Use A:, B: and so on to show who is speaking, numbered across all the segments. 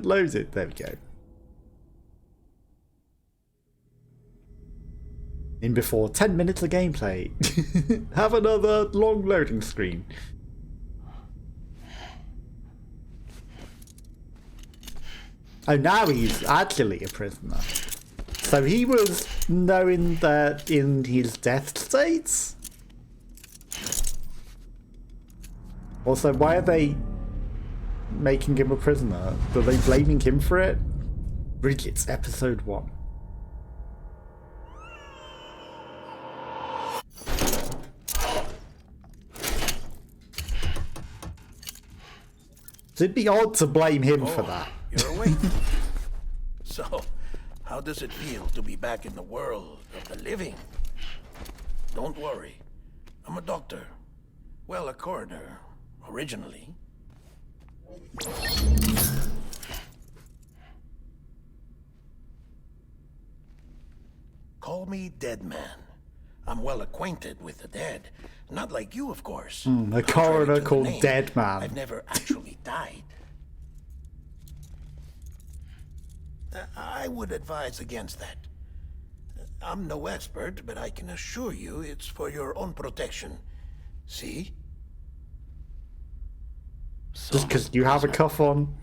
A: Loaded. There we go. In before 10 minutes of gameplay. Have another long loading screen. Oh, now he's actually a prisoner. So he was knowing that in his death states? Also, why are they making him a prisoner? Are they blaming him for it? Really, it's episode 1. It'd be odd to blame him for that.
B: You're awake. So, how does it feel to be back in the world of the living? Don't worry. I'm a doctor. Well, a coroner, originally. Call me Dead Man. I'm well acquainted with the dead. Not like you, of course.
A: A coroner called Dead Man.
B: I've never actually died. I would advise against that. I'm no expert, but I can assure you it's for your own protection. See?
A: Just because you have a cuff on?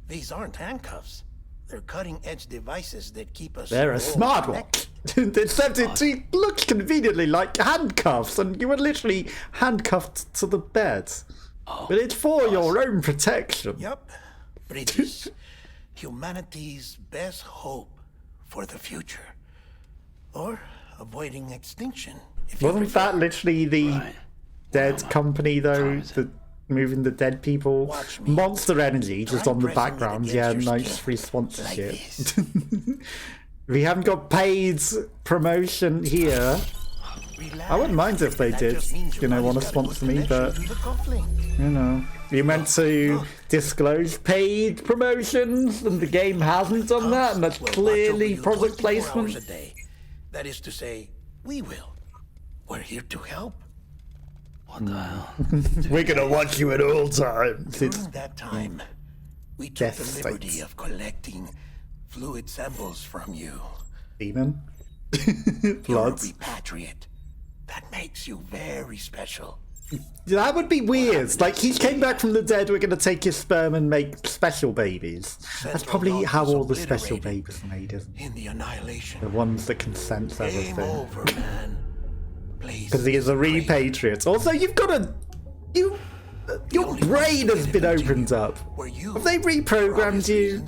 B: These aren't handcuffs. They're cutting-edge devices that keep us...
A: They're a smartwatch. Except it looks conveniently like handcuffs, and you were literally handcuffed to the bed.
C: Oh,
A: but it's for your own protection.
B: Yep. Bridges. Humanity's best hope for the future. Or avoiding extinction. If
A: Wasn't that literally the dead company, though? The moving the dead people? Monster Energy, just on the background. Yeah, nice free sponsorship. We haven't got paid promotion here. I wouldn't mind if they did, you know, want to sponsor me, but, you know, you meant to disclose paid promotions, and the game hasn't done that, and that's clearly product placement.
B: That is to say, we will. We're here to help.
C: What the hell?
A: We're gonna watch you at all times.
B: During that time, we took the liberty of collecting fluid samples from you.
A: Demon?
B: Blood. Repatriate. That makes you very special.
A: That would be weird. Like, he came back from the dead, we're gonna take his sperm and make special babies. That's probably how all the special babies are made, isn't it?
B: In the annihilation.
A: The ones that can sense everything.
B: Game over, man.
A: Because he is a repatriate. Also, you've got a... Your brain has been opened up. Have they reprogrammed you?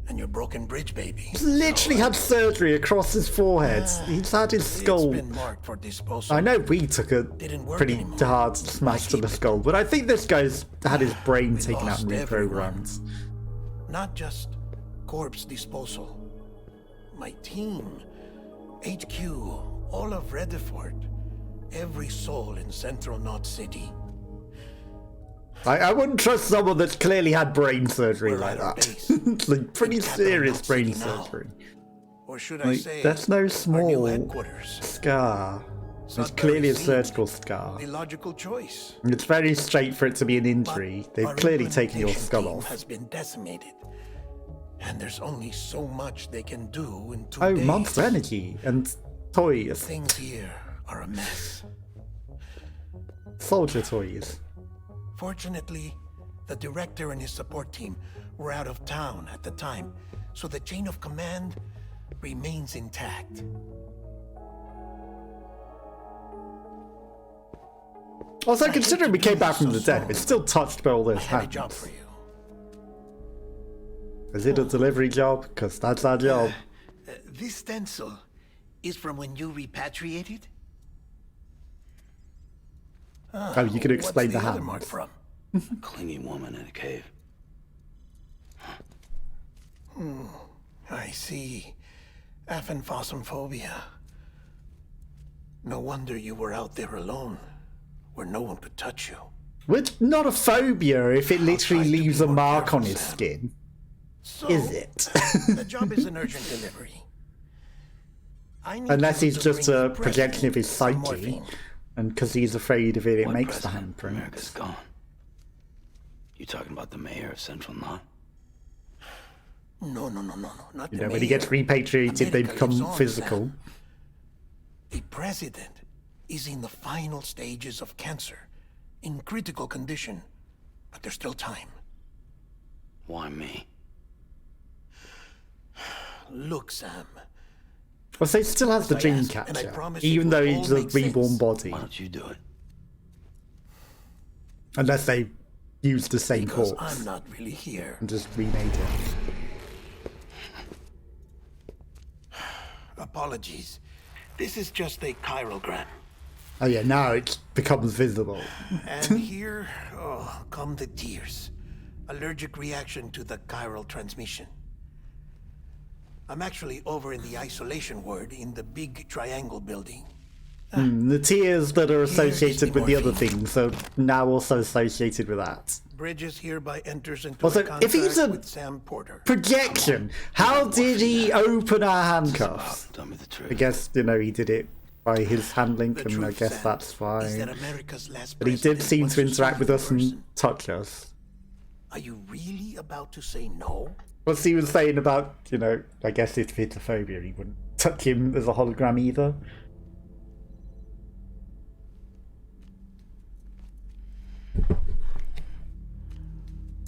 B: And your broken bridge, baby.
A: He's literally had surgery across his forehead. He's had his skull. I know we took a pretty hard smash to the skull, but I think this guy's had his brain taken out and reprogrammed.
B: Not just corpse disposal. My team, HQ, all of Redford, every soul in Central Knot City.
A: I wouldn't trust someone that's clearly had brain surgery like that. Like, pretty serious brain surgery.
B: Or should I say,
A: that's no small scar. It's clearly a surgical scar.
B: The logical choice.
A: It's very straight for it to be an injury. They've clearly taken your skull off.
B: Has been decimated, and there's only so much they can do in 2 days.
A: Oh, Monster Energy and toys.
B: Things here are a mess.
A: Soldier toys.
B: Fortunately, the director and his support team were out of town at the time, so the chain of command remains intact.
A: Also, considering we came back from the dead, we're still touched by all this happens. Is it a delivery job? Because that's our job.
B: This stencil is from when you repatriated?
A: Oh, you can explain the hand.
B: From?
C: Clingy woman in a cave.
B: I see. Aphenphosmphobia. No wonder you were out there alone, where no one could touch you.
A: It's not a phobia if it literally leaves a mark on his skin.
B: So,
A: is it?
B: The job is an urgent delivery.
A: Unless he's just a projection of his psyche. And because he's afraid of it, it makes the handprint.
C: America's gone. You talking about the mayor of Central Knot?
B: No, not
A: You
B: the
A: know, when he gets
B: mayor.
A: repatriated, they
B: America
A: become
B: lives on,
A: physical.
B: Sam. The president is in the final stages of cancer, in critical condition, but there's still time.
C: Why me?
B: Look, Sam.
A: Well, so he still has the
B: I
A: dream
B: asked, and I
A: catcher,
B: promise
A: even
B: it
A: though
B: will
A: he's
B: all
A: a
B: make
A: reborn
B: sense.
A: body.
C: Why don't you do it?
A: Unless they used the same
B: Because
A: corpse
B: I'm not really here.
A: and just remade it.
B: Apologies. This is just a chiralgram.
A: Oh yeah, now it becomes visible.
B: And here, come the tears. Allergic reaction to the chiral transmission. I'm actually over in the isolation ward in the big triangle building.
A: The tears that are
B: Here is
A: associated
B: the
A: with the other
B: morphine.
A: things are now also associated with that.
B: Bridges hereby enters into
A: Also,
B: a contract
A: if he's a
B: with Sam Porter.
A: projection, how did he open our handcuffs?
C: Tell me the truth.
A: I guess, you know, he did it by his hand link,
B: The
A: and I
B: truth,
A: guess
B: Sam,
A: that's
B: is that
A: fine.
B: America's last
A: But he did
B: president
A: seem
B: wants
A: to
B: see
A: interact with
B: you in
A: us and
B: person.
A: touch us.
B: Are you really about to say no?
A: What's he was saying about, you know, I guess it's phobia, he wouldn't touch him as a hologram either.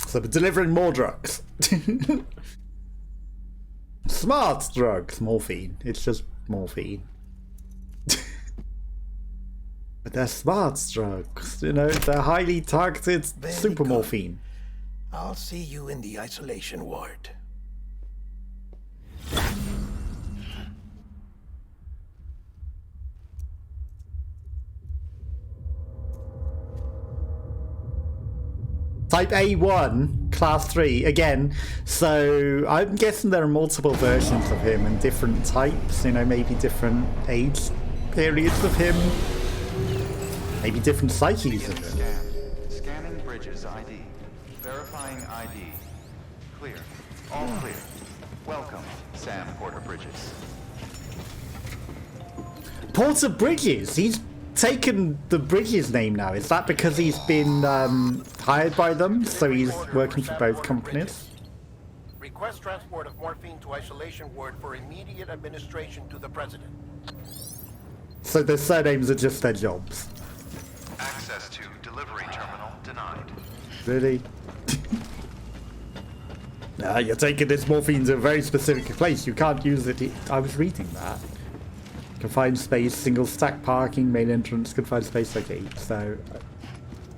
A: So we're delivering more drugs. Smart drugs, morphine. It's just morphine. But they're smart drugs, you know, they're highly targeted super
B: good.
A: morphine.
B: I'll see you in the isolation ward.
A: Type A1, class 3, again, so I'm guessing there are multiple versions of him and different types, you know, maybe different age periods of him, maybe different psyches of him.
D: Scan. Scanning Bridges ID. Verifying ID. Clear. All clear. Welcome, Sam Porter Bridges.
A: Porter Bridges, he's taken the Bridges name now. Is that because he's been hired by them, so he's working for both companies?
B: Request transport of morphine to isolation ward for immediate administration to the president.
A: So their surnames are just their jobs.
D: Access to delivery terminal denied.
A: Really? You're taking this morphine to a very specific place. You can't use it. I was reading that. Confined space, single stack parking, main entrance, confined space. Okay, so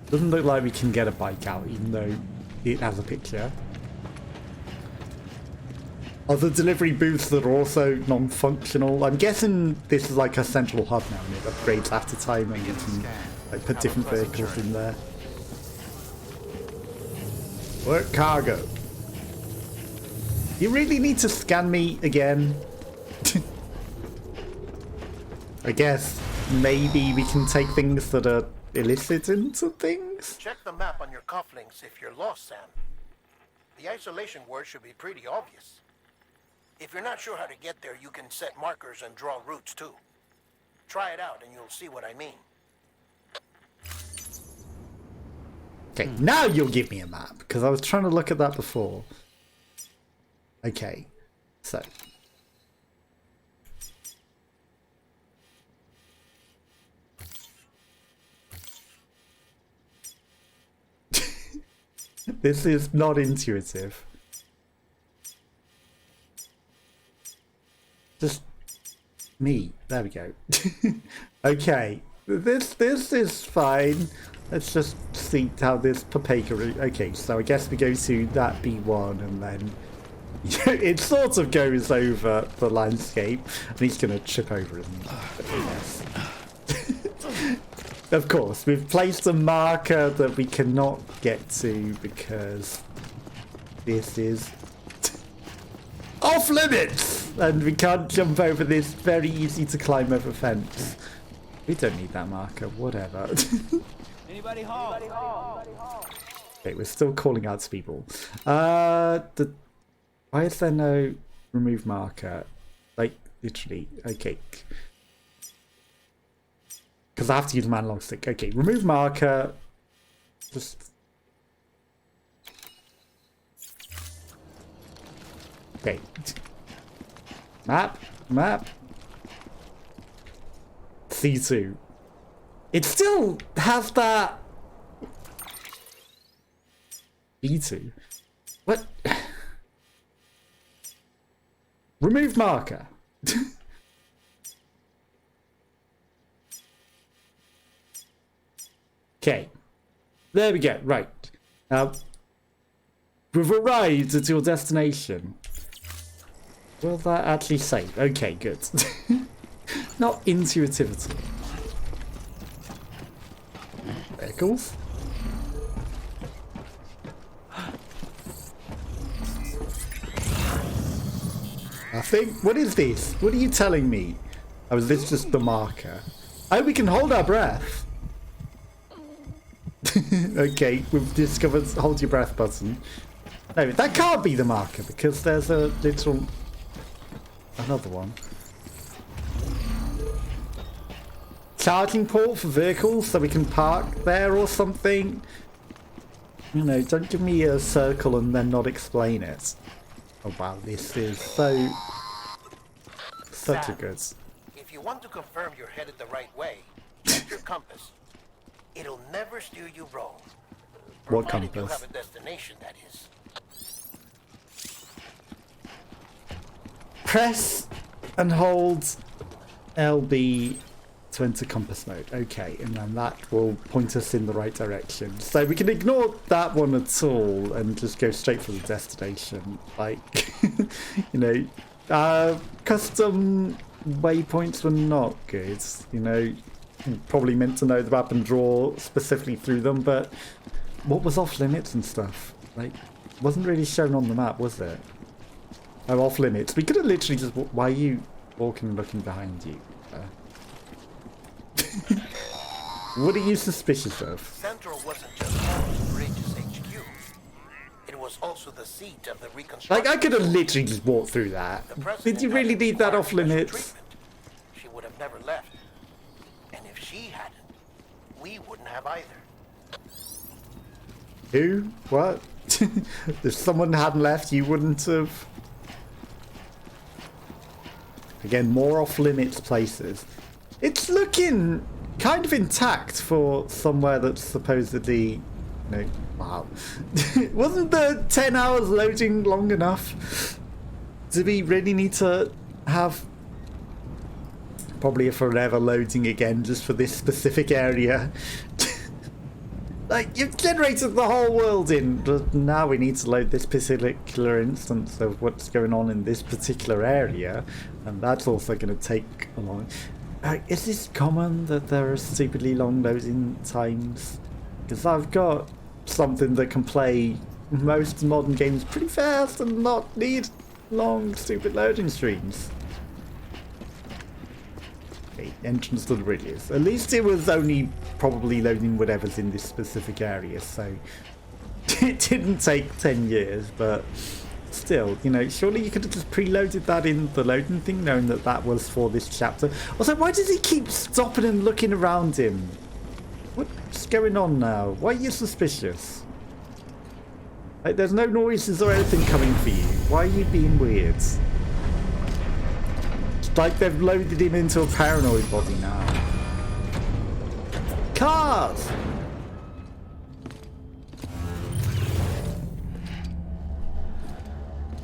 A: doesn't look like we can get a bike out, even though it has a picture. Other delivery booths that are also non-functional. I'm guessing this is like a central hub now, and it upgrades at a time, and you can like put different vehicles in there. Work cargo. You really need to scan me again. I guess maybe we can take things that are illicit into things?
B: Check the map on your cufflinks if you're lost, Sam. The isolation word should be pretty obvious. If you're not sure how to get there, you can set markers and draw routes too. Try it out and you'll see what I mean.
A: Okay, now you'll give me a map, because I was trying to look at that before. Okay, so... This is not intuitive. Just me. There we go. Okay, this is fine. Let's just see how this Papega route. Okay, so I guess we go to that B1 and then it sort of goes over the landscape, and he's gonna trip over it. Yes. Of course, we've placed a marker that we cannot get to because this is off limits, and we can't jump over this very easy to climb over fence. We don't need that marker, whatever.
E: Anybody home?
A: Okay, we're still calling out to people. Why is there no remove marker? Like, literally, okay. Because I have to use my analog stick. Okay, remove marker. Just... Okay. Map. C2. It still has that... B2. What? Remove marker. Okay. There we go. Right. Now, we've arrived at your destination. Will that actually save? Okay, good. Not intuitivity. Vehicles. I think. What is this? What are you telling me? Oh, is this just the marker? Oh, we can hold our breath. Okay, we've discovered hold your breath button. No, that can't be the marker because there's a little... Another one. Charging port for vehicles so we can park there or something. You know, don't give me a circle and then not explain it. Oh wow, this is so... Such a good...
B: If you want to confirm you're headed the right way, check your compass. It'll never steer you wrong.
A: What
B: Provided you
A: compass?
B: have a destination, that is.
A: Press and hold LB to enter compass mode. Okay, and then that will point us in the right direction. So we can ignore that one at all and just go straight for the destination. Like, you know, custom waypoints were not good. You know, probably meant to know the map and draw specifically through them, but what was off limits and stuff? Like, wasn't really shown on the map, was it? Oh, off limits. We could have literally just... Why are you walking and looking behind you? What are you suspicious of?
B: Central wasn't just Holmes Bridge's HQ. It was also the seat of the reconstruction.
A: Like, I could have literally just walked through that. Did you really need that off limits?
B: She would have never left. And if she hadn't, we wouldn't have either.
A: Who? What? If someone hadn't left, you wouldn't have... Again, more off-limits places. It's looking kind of intact for somewhere that's supposedly... You know, wow. Wasn't the 10 hours loading long enough? Do we really need to have... Probably a forever loading again just for this specific area? Like, you've generated the whole world in, but now we need to load this particular instance of what's going on in this particular area, and that's also going to take a long... is this common that there are stupidly long loading times? Because I've got something that can play most modern games pretty fast and not need long, stupid loading screens. Okay, entrance to the bridges. At least it was only probably loading whatever's in this specific area, so it didn't take 10 years, but still, you know, surely you could have just preloaded that in the loading thing, knowing that that was for this chapter. Also, why does he keep stopping and looking around him? What's going on now? Why are you suspicious? Like, there's no noises or anything coming for you. Why are you being weird? It's like they've loaded him into a paranoid body now. Cars!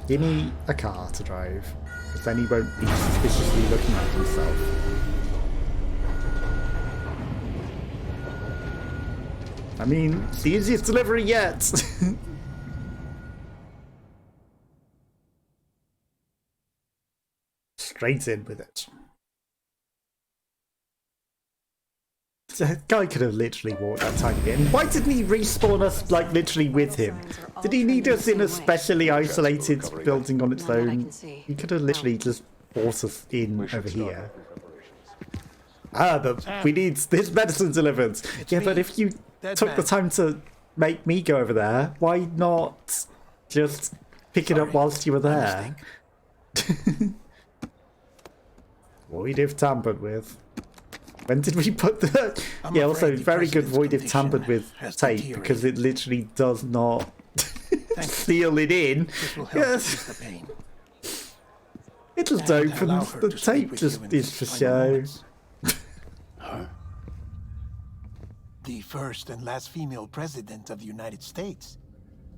A: Give me a car to drive, because then he won't be suspiciously looking at himself. I mean, it's the easiest delivery yet! Straight in with it. That guy could have literally walked that tiny bit. And why didn't he respawn us, like, literally with him? Did he need us in a specially isolated building on its own? He could have literally just brought us in over here. Ah, but we need this medicine delivered. Yeah, but if you took the time to make me go over there, why not just pick it up whilst you were there? Void if tampered with. When did we put the... Yeah, also very good void if tampered with tape, because it literally does not seal it in.
B: This will help ease the pain.
A: It just
B: And allow
A: opens.
B: her
A: The
B: to speak
A: tape
B: with
A: just
B: you in
A: is
B: these
A: for
B: final
A: show.
B: moments.
C: Her?
B: The first and last female president of the United States.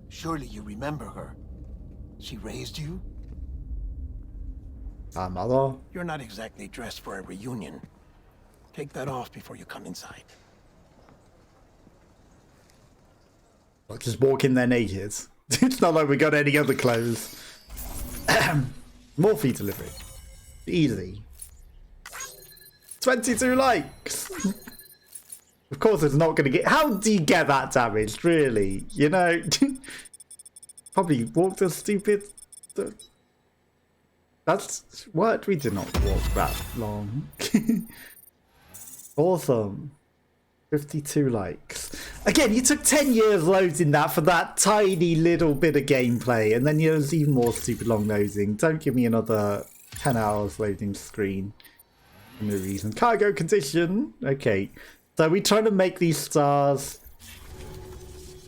B: Surely you remember her. She raised you?
A: Our mother.
B: You're not exactly dressed for a reunion. Take that off before you come inside.
A: Like, just walk in there naked. It's not like we got any other clothes. More feed delivery. Easy. 22 likes. Of course it's not going to get... How do you get that damaged, really? You know? Probably walked a stupid... That's... What? We did not walk that long. Awesome. 52 likes. Again, you took 10 years loading that for that tiny little bit of gameplay, and then it was even more stupid long loading. Don't give me another 10 hours loading screen for no reason. Cargo condition. Okay. So we trying to make these stars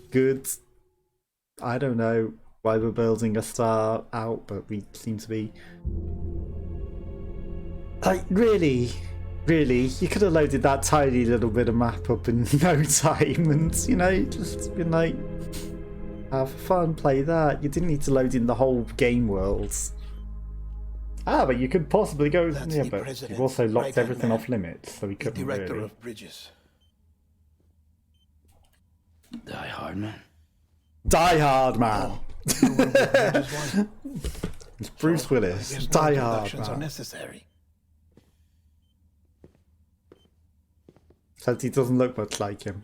A: good. I don't know why we're building a star out, but we seem to be. Like, really? Really, you could have loaded that tiny little bit of map up in no time and, you know, just been like, have fun, play that. You didn't need to load in the whole game worlds. Ah, but you could possibly go...
B: That's
A: yeah,
B: the
A: but
B: president,
A: you've also locked
B: right-hand
A: everything
B: man.
A: off limits, so we
B: The
A: couldn't
B: director
A: really...
B: of bridges.
C: Die Hard, man.
A: Die Hard, man!
B: You were with Bridges one?
A: It's Bruce
B: So,
A: Willis.
B: I guess no
A: Die Hard,
B: introductions are
A: man.
B: necessary.
A: Except he doesn't look much like him.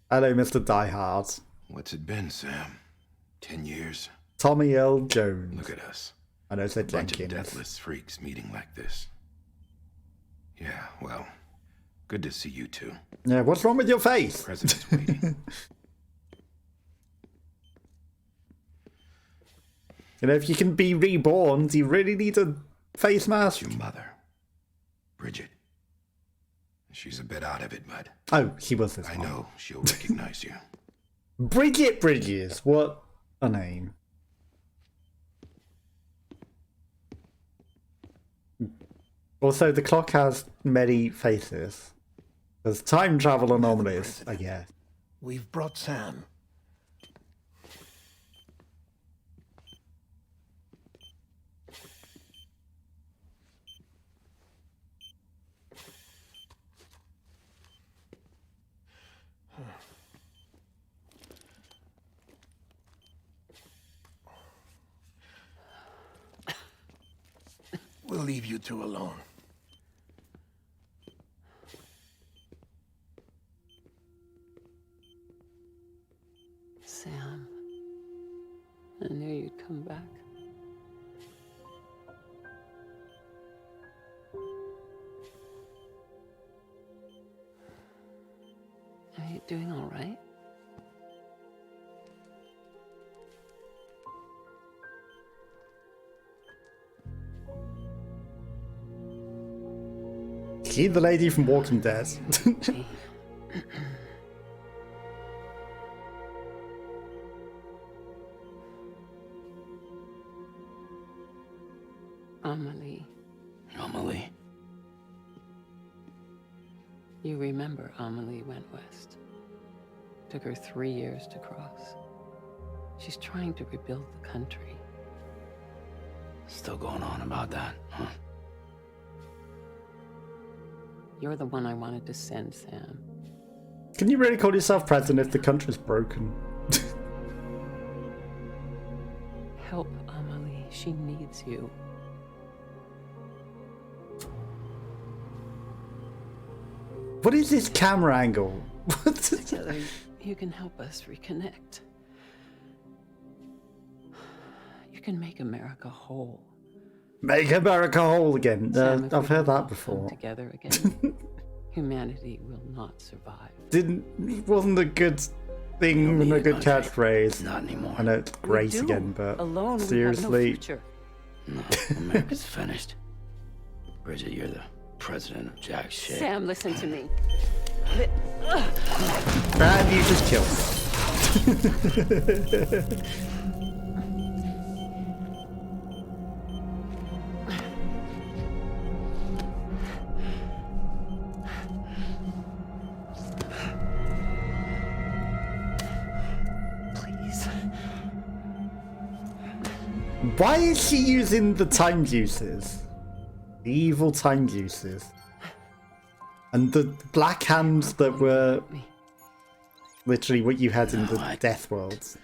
A: Hello, Mr. Die Hard.
F: What's it been, Sam? 10 years?
A: Tommy L. Jones.
F: Look at us.
A: I know, said
F: A bunch of
A: Jenkins.
F: deathless freaks meeting like this. Yeah, well, good to see you two.
A: Yeah, what's wrong with your face?
F: President's waiting.
A: You know, if you can be reborn, do you really need a face mask?
F: Your mother, Bridget. She's a bit out of it, but
A: Oh, he was this
F: I
A: one.
F: know she'll recognize you.
A: Bridget Bridges, what a name. Also, the clock has many faces. There's time travel anomalies, I guess.
B: We've brought Sam. We'll leave you two alone.
G: Sam, I knew you'd come back. Are you doing all right?
A: She the lady from Walking Dead.
G: Amelie.
C: Amelie.
G: You remember Amelie went west. Took her 3 years to cross. She's trying to rebuild the country.
C: Still going on about that, huh?
G: You're the one I wanted to send, Sam.
A: Can you really call yourself president if the country's broken?
G: Help Amelie. She needs you.
A: What is this camera angle? What?
G: Together, you can help us reconnect. You can make America whole.
A: Make America whole again.
G: Sam, if
A: I've
G: we
A: heard
G: don't
A: that
G: come
A: before.
G: Together again, humanity will not survive.
A: Wasn't a good thing and
C: need
A: a
C: a
A: good
C: country.
A: catchphrase.
C: Not anymore.
A: I know it's
G: We
A: great
G: do.
A: again, but
G: Alone,
A: seriously.
G: we have no future.
C: No, America's finished. Bridget, you're the president of jack shit.
G: Sam, listen to me.
A: And you just killed. Why is she using the time juices? The evil time juices. And the black hands that were literally what you had in the death worlds.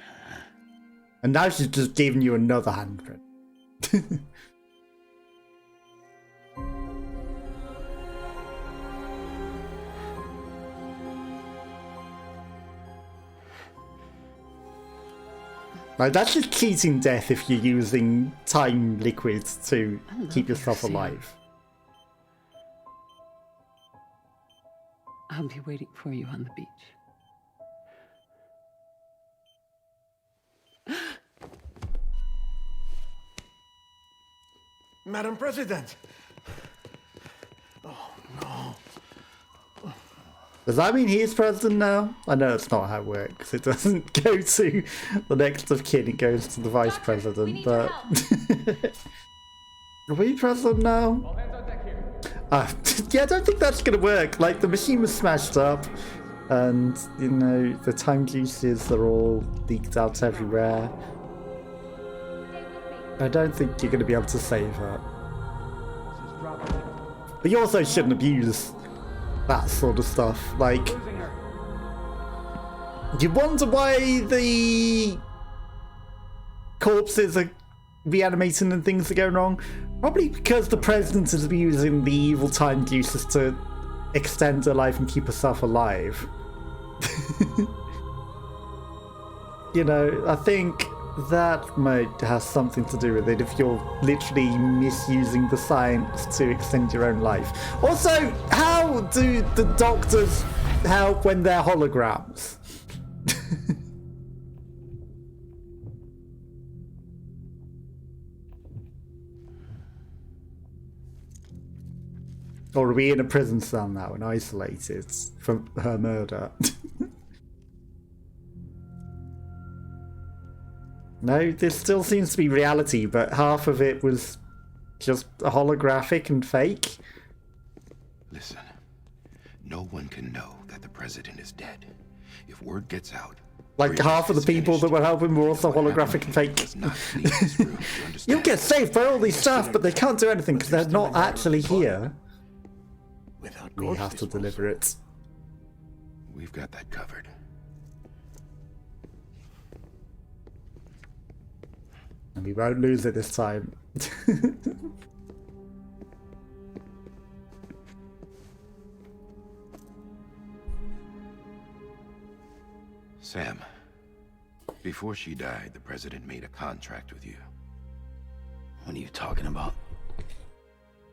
A: And now she's just giving you another handprint. Like, that's just cheating death if you're using time liquids to keep yourself alive.
G: I'll be waiting for you on the beach.
B: Madam President! Oh, no.
A: Does that mean he is president now? I know it's not how it works. It doesn't go to the next of kin, it goes to the vice president, but... Are we president now? Yeah, I don't think that's gonna work. Like, the machine was smashed up, and, you know, the time juices are all leaked out everywhere. I don't think you're gonna be able to save her. But you also shouldn't abuse that sort of stuff. Like, you wonder why the corpses are reanimating and things are going wrong? Probably because the president is using the evil time juices to extend her life and keep herself alive. You know, I think that might have something to do with it if you're literally misusing the science to extend your own life. Also, how do the doctors help when they're holograms? Or are we in a prison cell now and isolated from her murder? No, this still seems to be reality, but half of it was just holographic and fake.
F: Listen, no one can know that the president is dead. If word gets out...
A: Like, half of the people that were helping were also holographic and fake. You'll get saved by all these staff, but they can't do anything because they're not actually here. We have to deliver it.
F: We've got that covered.
A: And we won't lose it this time.
F: Sam, before she died, the president made a contract with you.
C: What are you talking about?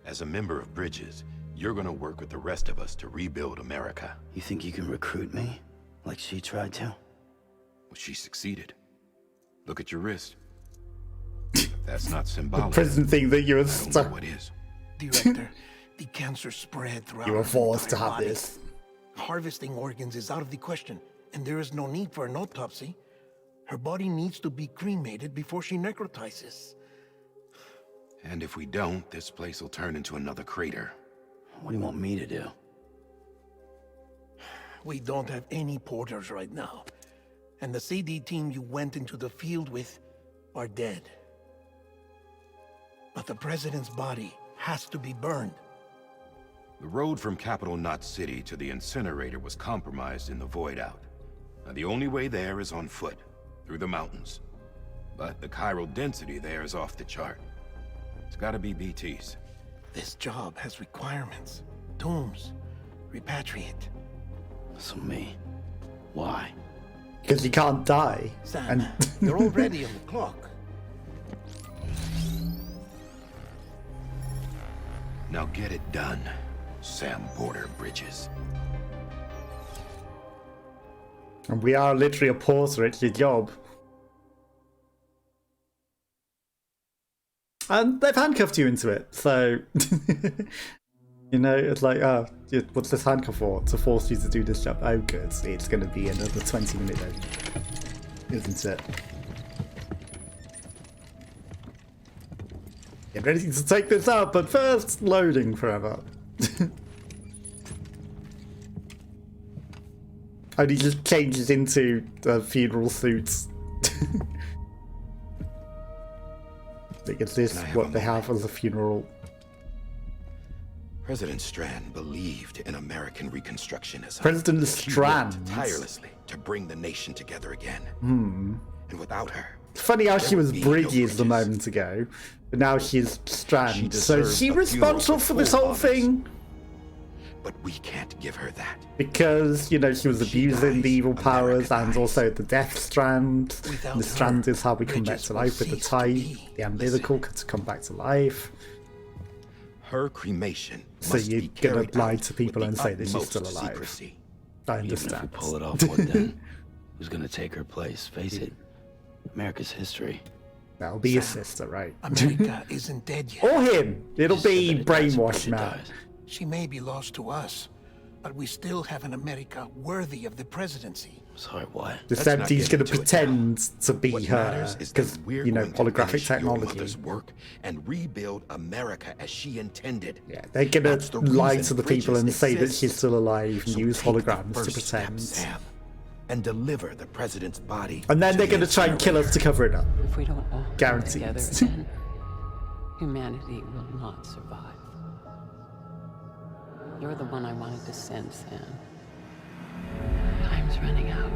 F: As a member of Bridges, you're gonna work with the rest of us to rebuild America.
C: You think you can recruit me? Like she tried to?
F: Well, she succeeded. Look at your wrist. If that's not symbolic,
A: The prison thing that you were
F: I don't know
A: stuck.
F: what is.
B: Director, the cancer spread throughout
A: You were
B: her
A: forced to
B: entire
A: have
B: body.
A: this.
B: Harvesting organs is out of the question, and there is no need for an autopsy. Her body needs to be cremated before she necrotizes.
F: And if we don't, this place will turn into another crater.
C: What do you want me to do?
B: We don't have any porters right now, and the CD team you went into the field with are dead. But the president's body has to be burned.
F: The road from Capital Knot City to the incinerator was compromised in the void out. Now, the only way there is on foot, through the mountains. But the chiral density there is off the chart. It's gotta be BTs.
B: This job has requirements. Tombs. Repatriate.
C: So me. Why?
A: Because you can't die.
B: Sam,
A: And
B: you're already on the clock.
F: Now get it done, Sam Porter Bridges.
A: And we are literally a porter, it's your job. And they've handcuffed you into it, so... You know, it's like, oh, what's this handcuff for? To force you to do this job. Oh, good. It's going to be another 20-minute then, isn't it? Get ready to take this out, but first, loading forever. And he just changes into funeral suits. Like, is this
F: Can I have
A: what
F: a
A: they have
F: moment?
A: as a funeral?
F: President Strand believed in American Reconstructionism.
A: President
F: She
A: Strand?
F: worked tirelessly to bring the nation together again. And without her,
A: It's funny how she
F: there
A: was
F: would be no
A: Bridges a
F: Bridges.
A: moment ago, but now she's Strand.
F: She
A: So is
F: deserves
A: she
F: a
A: responsible
F: funeral
A: for
F: with
A: this
F: full
A: whole
F: honors.
A: thing?
F: but we can't give her that.
A: Because, you know, she was
F: She
A: abusing the
F: dies,
A: evil powers
F: America
A: and
F: dies.
A: also the death strand.
B: Without
A: The strand
B: her,
A: is how we come back
B: Bridges
A: to
B: will
A: life with the
B: cease to
A: tie,
B: be.
A: the umbilical to come back to life.
F: Her cremation
A: So
F: must
A: you're
F: be
A: gonna
F: carried
A: lie
F: out
A: to people
F: with
A: and
F: the
A: say that she's
F: utmost
A: still alive.
F: secrecy.
A: I
C: Even if we
A: understand.
C: pull it off, what then? Who's gonna take her place? Face it, America's history.
A: That'll be his sister, right?
B: America isn't dead yet.
A: Or him. It'll
C: Just said
A: be
C: that it dies if
A: brainwashed
C: Bridget
A: man.
C: dies.
B: She may be lost to us, but we still have an America worthy of the presidency.
C: Sorry, what?
A: The
F: Let's not
A: 70s
F: get
A: gonna
F: into it
A: pretend to be
F: What
A: her
F: matters is
A: because,
F: that we're
A: you know,
F: going to
A: holographic
F: finish your
A: technology.
F: mother's work and rebuild America as she intended.
A: Yeah, they're gonna
F: That's the
A: lie
F: reason
A: to the people and
F: Bridges
A: say that
F: exists.
A: she's still alive and
F: So
A: use
F: take the
A: holograms to
F: first step,
A: pretend.
F: Sam, and deliver the president's body.
A: And then
F: to
A: they're
F: the
A: gonna try and kill us to cover it up.
G: If we don't all come
A: Guaranteed.
G: together again, humanity will not survive. You're the one I wanted to send, Sam. Time's running out.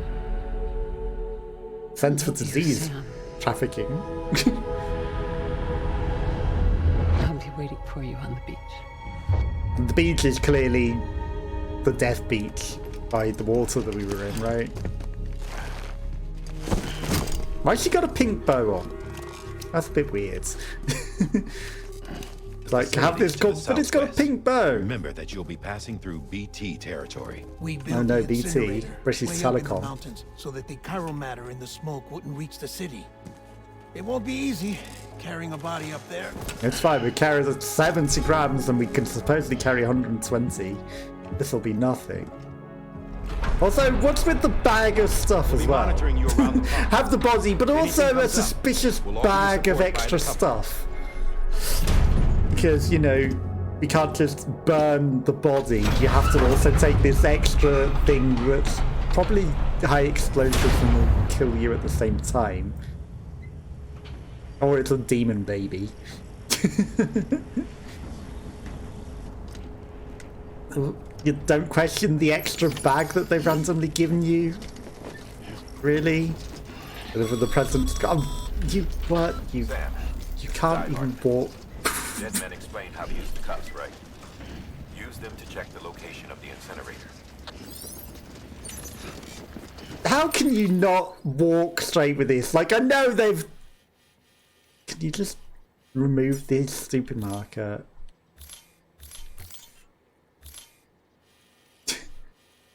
A: Sent for
G: You're
A: disease
G: Sam.
A: trafficking.
G: I'll be waiting for you on the beach.
A: The beach is clearly the death beach by the water that we were in, right? Why's she got a pink bow on? That's a bit weird. Like, have this
F: Facilities to
A: called,
F: the
A: but it's got a
F: southwest.
A: pink bow.
F: Remember that you'll be passing through BT territory.
B: We built
A: no,
B: the
A: BT,
B: incinerator
A: British
B: way up in
A: Telecom.
B: the mountains so that the chiral matter in the smoke wouldn't reach the city. It won't be easy carrying a body up there.
A: It's fine, we carry the 70 grams and we can supposedly carry 120. This will be nothing. Also, what's with the bag of stuff as
F: Be
A: well?
F: monitoring you around the clock.
A: Have the body, but
F: If
A: also
F: anything
A: a
F: comes up,
A: suspicious
F: we'll offer you
A: bag of
F: support by
A: extra
F: the couple.
A: stuff. Because, you know, we can't just burn the body. You have to also take this extra thing that's probably high explosives and will kill you at the same time. Or it's a demon baby. You don't question the extra bag that they've randomly given you? Really? Whatever the president's got. You what? You
H: Sam,
A: can't even walk.
H: Dead men explained how to use the cuffs, right? Use them to check the location of the incinerator.
A: How can you not walk straight with this? Like, I know they've... Can you just remove this stupid marker?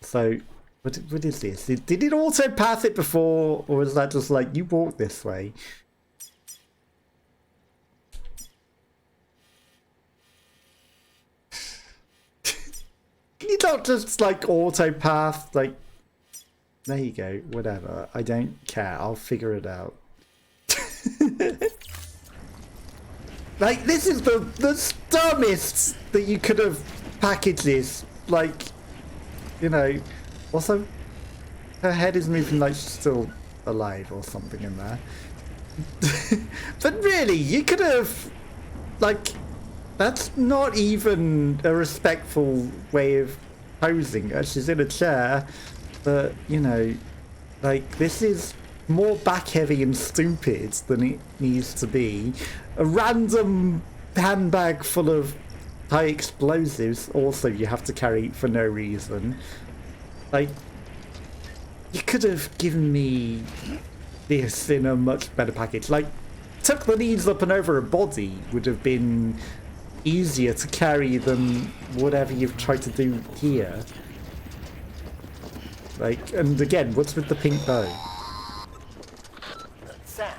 A: So, what is this? Did it auto path it before, or was that just like, you walk this way? Can you not just, like, auto path, like... There you go, whatever. I don't care, I'll figure it out. Like, this is the dumbest that you could have packaged this. Like, you know, also, her head is moving like she's still alive or something in there. But really, you could have, like, that's not even a respectful way of posing her. She's in a chair, but, you know, like, this is more back heavy and stupid than it needs to be. A random handbag full of high explosives also you have to carry for no reason. Like, you could have given me this in a much better package. Like, tuck the knees up and over a body would have been easier to carry than whatever you've tried to do here. Like, and again, what's with the pink bow?
B: Sam,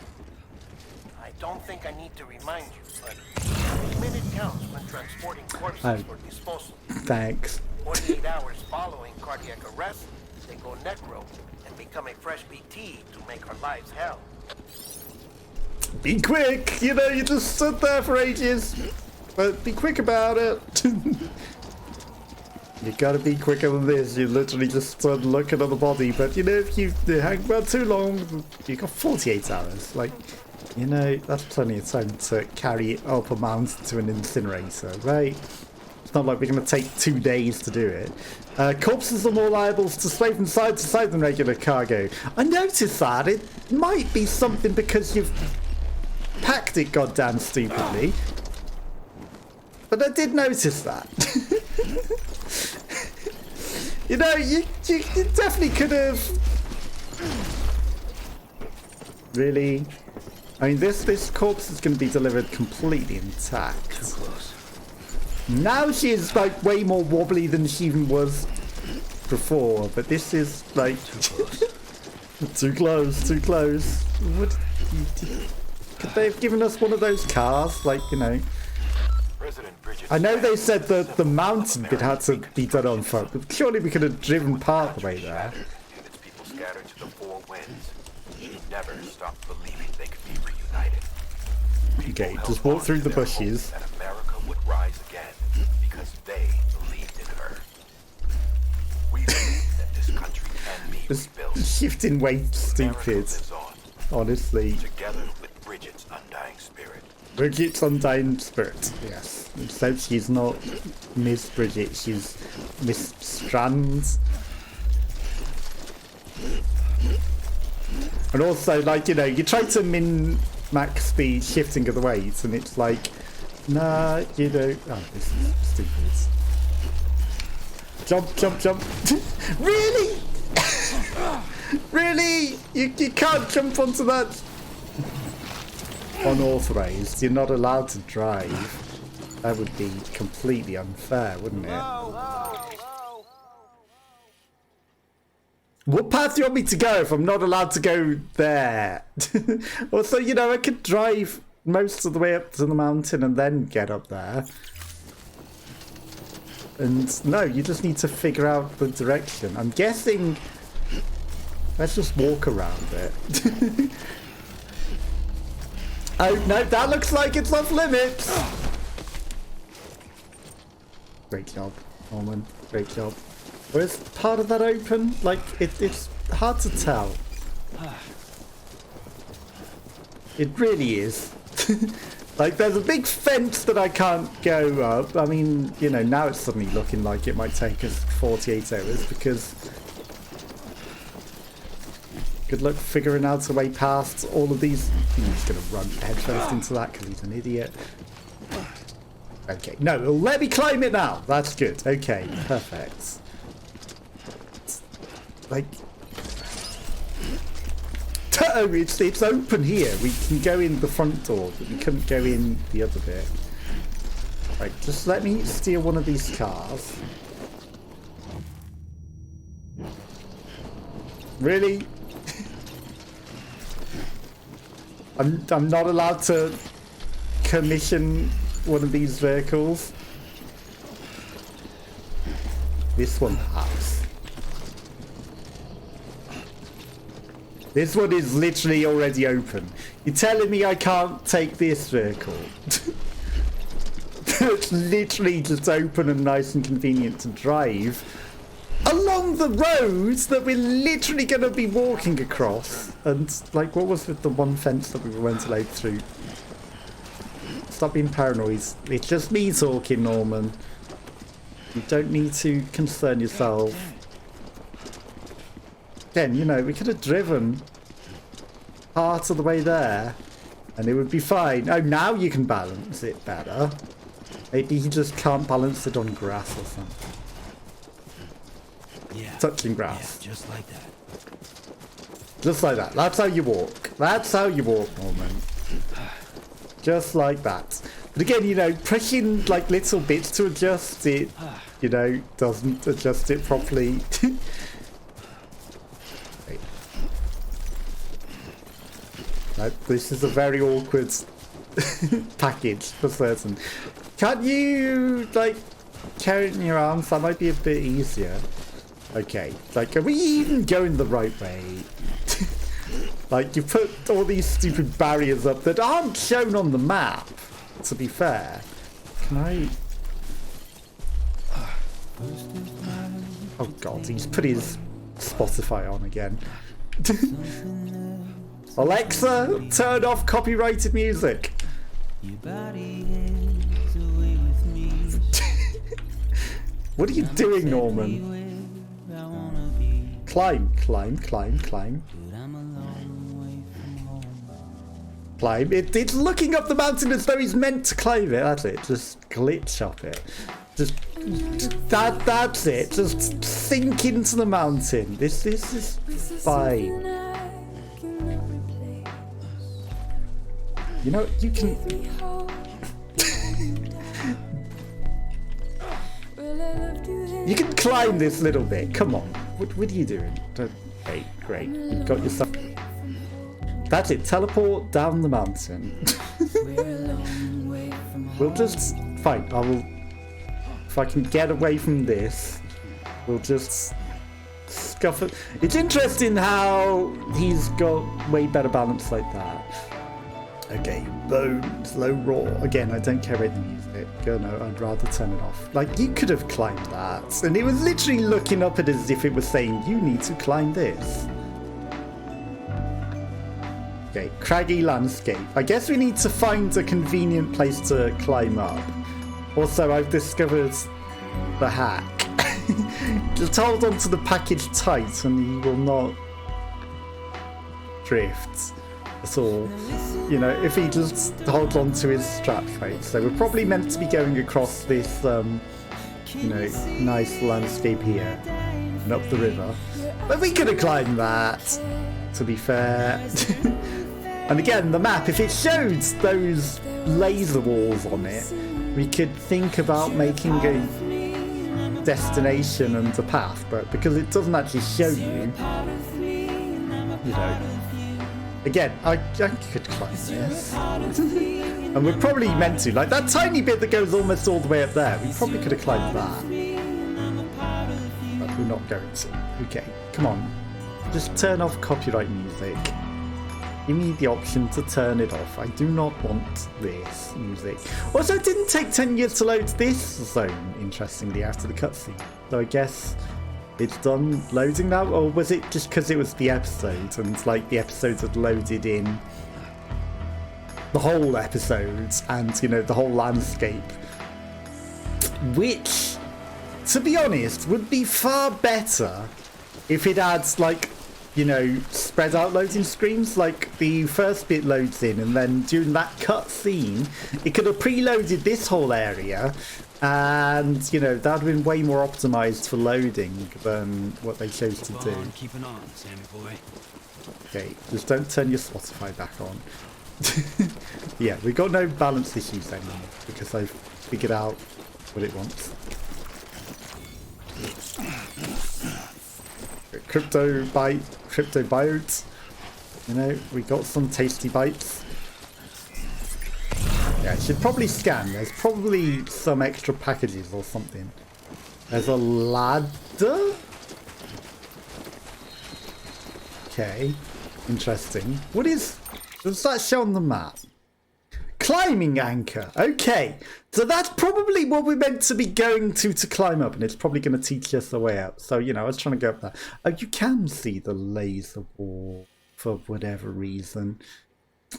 B: I don't think I need to remind you, but every minute counts when transporting corpses
A: Oh.
B: for disposal.
A: Thanks.
B: 48 hours following cardiac arrest, they go necro and become a fresh BT to make our lives hell.
A: Be quick! You know, you just stood there for ages. But be quick about it. You gotta be quicker than this. You literally just stood looking at the body. But, you know, if you hang about too long, you got 48 hours. Like, you know, that's plenty of time to carry it up a mountain to an incinerator, right? It's not like we're gonna take 2 days to do it. Corpses are more liable to sway from side to side than regular cargo. I noticed that. It might be something because you've packed it goddamn stupidly. But I did notice that. You know, you definitely could have... Really? I mean, this corpse is going to be delivered completely intact.
C: Too close.
A: Now she is, like, way more wobbly than she even was before. But this is, like...
C: Too close.
A: Too close, too close. What... Could they have given us one of those cars? Like, you know... I know they said that the mountain bit had to be done on foot, but surely we could have driven part of the way there.
H: Its people scattered to the four winds. She never stopped believing they could be reunited.
A: Okay, just walk through the bushes.
H: That America would rise again because they believed in her. We believe that this country can be rebuilt.
A: Shifting weight, stupid. Honestly.
H: Together with Bridget's undying spirit.
A: Bridget's undying spirit, yes. Except she's not Miss Bridget, she's Miss Strands. And also, like, you know, you try to min-max speed shifting of the weights, and it's like, nah, you know, oh, this is stupid. Jump, jump, jump. Really? Really? You can't jump onto that? Unauthorized, you're not allowed to drive. That would be completely unfair, wouldn't it? What path do you want me to go if I'm not allowed to go there? Also, you know, I could drive most of the way up to the mountain and then get up there. And no, you just need to figure out the direction. I'm guessing... Let's just walk around it. Oh, no, that looks like it's off limits! Great job, Norman. Great job. Or is part of that open? Like, it's hard to tell. It really is. Like, there's a big fence that I can't go up. I mean, you know, now it's suddenly looking like it might take us 48 hours because... Good luck figuring out a way past all of these. He's going to run headfirst into that because he's an idiot. Okay, no, let me climb it now. That's good. Okay, perfect. Like... Oh, it's open here. We can go in the front door, but we couldn't go in the other bit. Right, just let me steal one of these cars. Really? I'm not allowed to commission one of these vehicles. This one has. This one is literally already open. You're telling me I can't take this vehicle? It's literally just open and nice and convenient to drive along the roads that we're literally going to be walking across. And, like, what was with the one fence that we were ventilated through? Stop being paranoid. It's just me talking, Norman. You don't need to concern yourself. Again, you know, we could have driven part of the way there and it would be fine. Oh, now you can balance it better. Maybe you just can't balance it on grass or something.
C: Yeah.
A: Touching grass.
C: Yeah, just like that.
A: Just like that. That's how you walk. That's how you walk, Norman. Just like that. But again, you know, pushing like little bits to adjust it, you know, doesn't adjust it properly. This is a very awkward package for certain. Can't you, like, carry it in your arms? That might be a bit easier. Okay, like, are we even going the right way? Like, you put all these stupid barriers up that aren't shown on the map, to be fair. Can I... Oh god, he's put his Spotify on again. Alexa, turn off copyrighted music. What are you doing, Norman? Climb, climb, climb, climb. Climb. It's looking up the mountain as though he's meant to climb it. That's it. Just glitch up it. Just that's it. Just sink into the mountain. This is fine. You know, you can. You can climb this little bit. Come on. What are you doing? Great, great. You've got yourself. That's it. Teleport down the mountain. We'll just. Fine. I will. If I can get away from this, we'll just scuff it. It's interesting how he's got way better balance like that. Okay, bones, low roar. Again, I don't care about the music. Oh no, I'd rather turn it off. Like, you could have climbed that. And it was literally looking up at it as if it was saying, you need to climb this. Okay, craggy landscape. I guess we need to find a convenient place to climb up. Also, I've discovered the hack. Just hold on to the package tight and you will not drift at all. You know, if he just holds on to his strap right. So we're probably meant to be going across this, you know, nice landscape here and up the river. But we could have climbed that, to be fair. And again, the map, if it showed those laser walls on it, we could think about making a destination and a path, but because it doesn't actually show you, you know. Again, I could climb this. And we're probably meant to. Like, that tiny bit that goes almost all the way up there, we probably could have climbed that. But we're not going to. Okay, come on. Just turn off copyright music. Give me the option to turn it off. I do not want this music. Also, it didn't take 10 years to load this zone, interestingly, after the cutscene. So I guess it's done loading now? Or was it just because it was the episode and like the episodes had loaded in the whole episodes and, you know, the whole landscape? Which, to be honest, would be far better if it adds, like, you know, spread out loading screens. Like, the first bit loads in and then during that cutscene, it could have preloaded this whole area. And, you know, that would have been way more optimized for loading than what they chose to do.
C: Keep an eye on, Sammy boy.
A: Okay, just don't turn your Spotify back on. Yeah, we've got no balance issues anymore because I've figured out what it wants. Crypto biotes. You know, we got some tasty bites. Yeah, I should probably scan. There's probably some extra packages or something. There's a ladder? Okay. Interesting. What is... Does that show on the map? Climbing anchor. Okay. So that's probably what we're meant to be going to climb up. And it's probably going to teach us the way up. So, you know, I was trying to go up there. Oh, you can see the laser wall for whatever reason.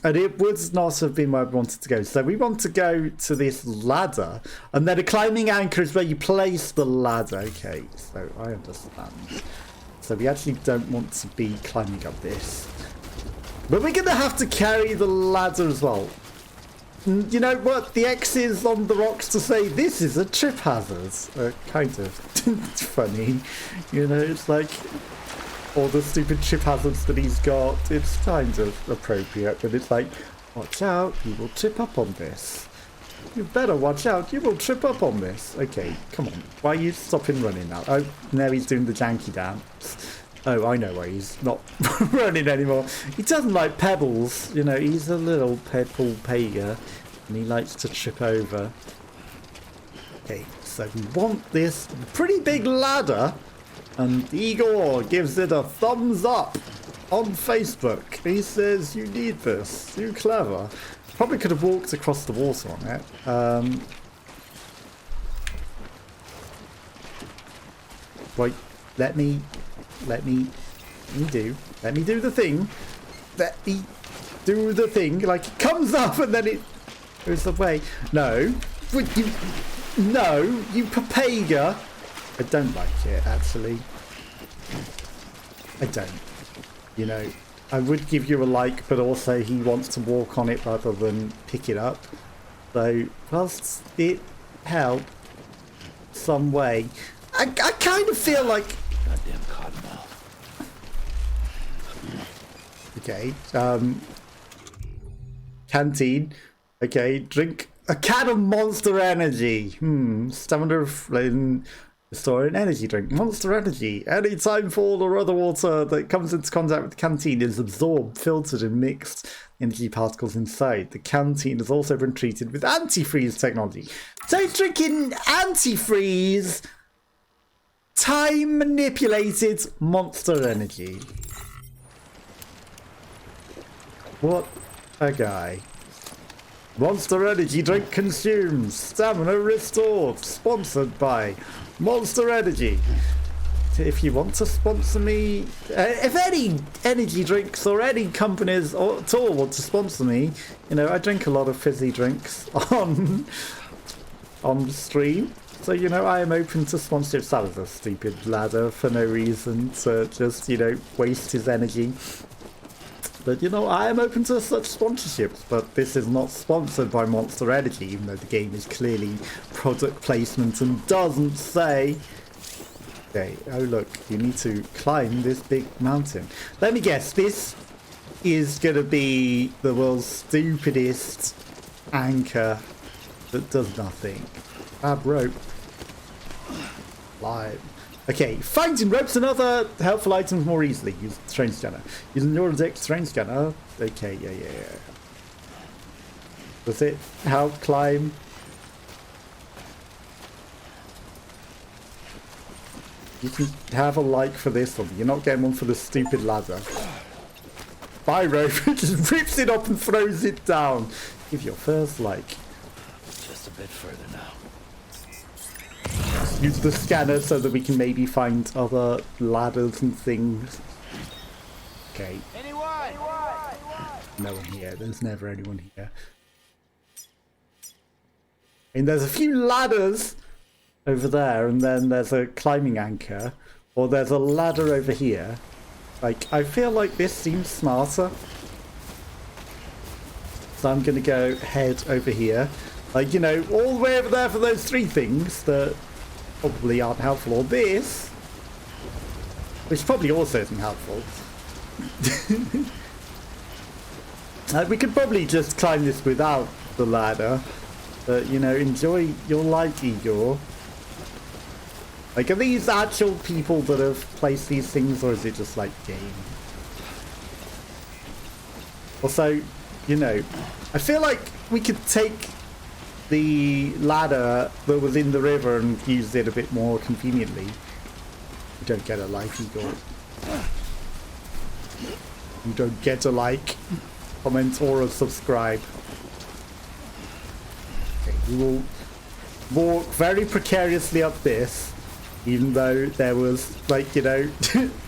A: And it would not have been where we wanted to go. So we want to go to this ladder. And then a climbing anchor is where you place the ladder. Okay, so I understand. So we actually don't want to be climbing up this. But we're going to have to carry the ladder as well. You know what? The X is on the rocks to say this is a trip hazard. Kind of. It's funny. You know, it's like... all the stupid trip hazards that he's got, it's kind of appropriate, but it's like, watch out, you will trip up on this. You better watch out, you will trip up on this. Okay, come on, why are you stopping running now? Oh, now he's doing the janky dance. Oh, I know why he's not running anymore. He doesn't like pebbles, you know, he's a little pebble payer, and he likes to trip over. Okay, so we want this pretty big ladder. And Igor gives it a thumbs up on Facebook. He says, you need this. You clever. Probably could have walked across the water on it. Right, let me do the thing. Let me do the thing. Like, it comes up and then it goes away. No. No, you papega. I don't like it, actually. I don't. You know, I would give you a like, but also he wants to walk on it rather than pick it up. So, whilst it helped some way, I kind of feel like...
C: Goddamn cottonmouth.
A: Okay, canteen. Okay, drink a can of Monster Energy. Stamina store an energy drink. Monster Energy. Any time fall or other water that comes into contact with the canteen is absorbed, filtered, and mixed energy particles inside. The canteen has also been treated with antifreeze technology. So he's drinking antifreeze, time manipulated Monster Energy. What a guy. Monster Energy drink consumed. Stamina restored. Sponsored by Monster Energy. If you want to sponsor me, if any energy drinks or any companies at all want to sponsor me, you know, I drink a lot of fizzy drinks on stream. So, you know, I am open to sponsorship. That was a stupid ladder for no reason to just, you know, waste his energy. But, you know, I am open to such sponsorships, but this is not sponsored by Monster Energy, even though the game is clearly product placement and doesn't say... Okay, oh look, you need to climb this big mountain. Let me guess, this is going to be the world's stupidest anchor that does nothing. Grab rope. Climb. Okay, finding ropes and other helpful items more easily. Use the train scanner. Using your Neurodex train scanner. Okay, yeah. Does it help climb? You can have a like for this one. You're not getting one for the stupid ladder. Bye, rope. Just rips it up and throws it down. Give your first like.
C: Just a bit further now.
A: Use the scanner so that we can maybe find other ladders and things. Okay.
E: Anyone?
A: No one here. There's never anyone here. And there's a few ladders over there, and then there's a climbing anchor, or there's a ladder over here. Like, I feel like this seems smarter. So I'm gonna go head over here. Like, you know, all the way over there for those three things that probably aren't helpful, or this, which probably also isn't helpful. We could probably just climb this without the ladder, but, you know, enjoy your life, Igor. Like, are these actual people that have placed these things, or is it just like game? Also, you know, I feel like we could take the ladder that was in the river and use it a bit more conveniently. You don't get a like, Igor. You don't get a like, comment, or a subscribe. Okay, we will walk very precariously up this, even though there was, like, you know,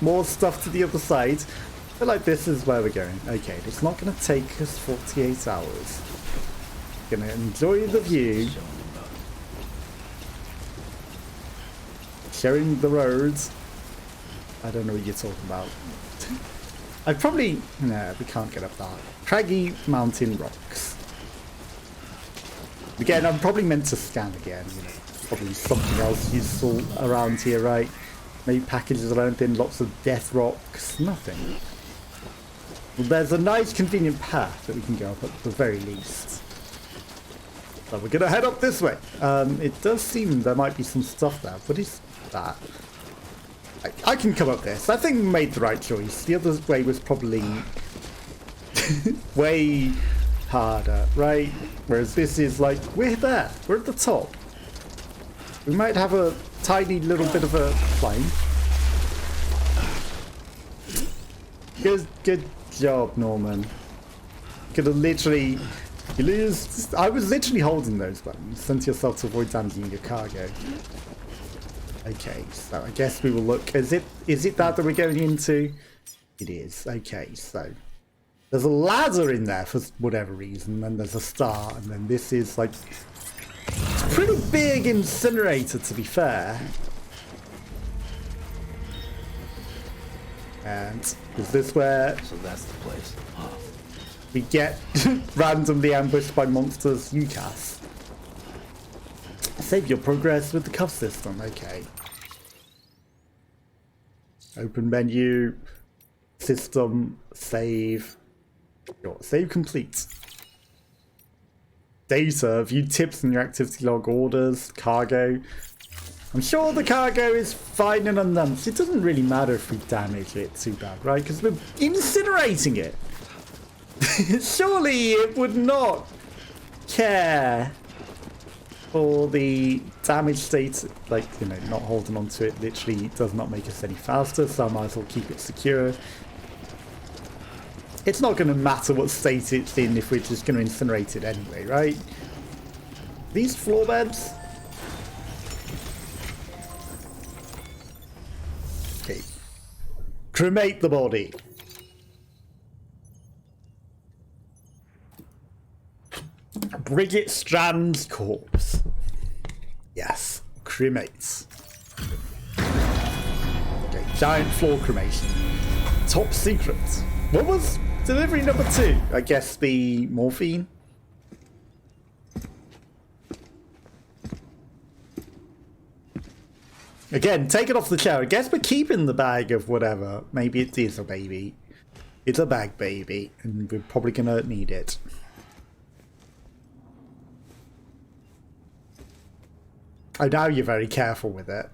A: more stuff to the other side. I feel like this is where we're going. Okay, it's not going to take us 48 hours. Gonna enjoy the view. Showing the roads. I don't know what you're talking about. I probably... No, we can't get up that. Craggy mountain rocks. Again, I'm probably meant to scan again, you know. Probably something else useful around here, right? Maybe packages or anything. Lots of death rocks. Nothing. Well, there's a nice convenient path that we can go up at the very least. So we're gonna head up this way. It does seem there might be some stuff there. What is that? I can come up this. I think we made the right choice. The other way was probably way harder, right? Whereas this is like, we're there. We're at the top. We might have a tiny little bit of a climb. Good job, Norman. Could have literally... I was literally holding those buttons. Sent yourself to avoid damaging your cargo. Okay, so I guess we will look. Is it that we're going into? It is. Okay, so there's a ladder in there for whatever reason, and there's a star, and then this is like it's a pretty big incinerator, to be fair. And is this where
C: So that's the place. Huh.
A: we get randomly ambushed by monsters? UCAS. Save your progress with the cuff system. Okay. Open menu. System. Save. Sure. Save complete. Data. View tips in your activity log. Orders. Cargo. I'm sure the cargo is fine and unknown. It doesn't really matter if we damage it too bad, right? Because we're incinerating it. Surely it would not care for the damage state. Like, you know, not holding on to it literally does not make us any faster, so I might as well keep it secure. It's not going to matter what state it's in if we're just going to incinerate it anyway, right? These floor beds... Okay. Cremate the body. Bridget Strand's corpse. Yes. Cremates. Okay. Giant floor cremation. Top secret. What was delivery number 2? I guess the morphine. Again, take it off the chair. I guess we're keeping the bag of whatever. Maybe it is a baby. It's a bag baby, and we're probably gonna need it. Oh, now you're very careful with it.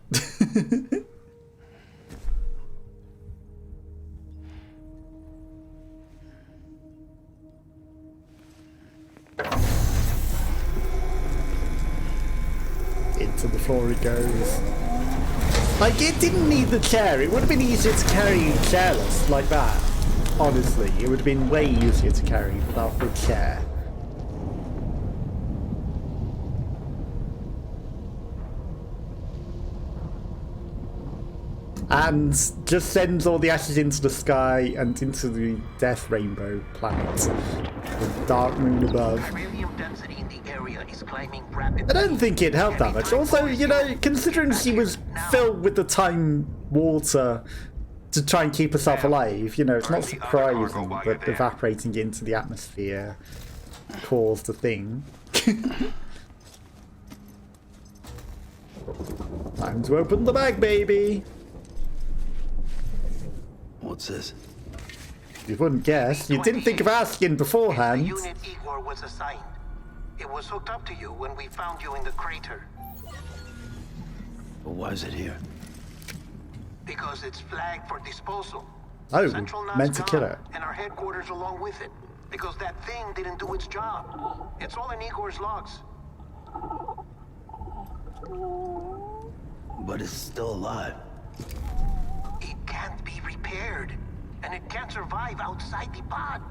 A: Into the floor it goes. Like, it didn't need the chair. It would have been easier to carry chairless like that. Honestly, it would have been way easier to carry without the chair. And just sends all the ashes into the sky and into the death rainbow planet. The dark moon above. I don't think it helped that much. Also, you know, considering she was filled with the time water to try and keep herself alive, you know, it's not surprising that evaporating into the atmosphere caused a thing. Time to open the bag, baby.
C: What's this?
A: You wouldn't guess. You didn't think of asking beforehand.
B: Unit Igor was assigned. It was hooked up to you when we found you in the crater.
C: But why is it here?
B: Because it's flagged for disposal.
A: Oh,
B: Central Nod's
A: meant to kill
B: gone,
A: her.
B: and our headquarters along with it. Because that thing didn't do its job. It's all in Igor's logs.
C: But it's still alive.
B: It can't be repaired. And it can't survive outside the pod.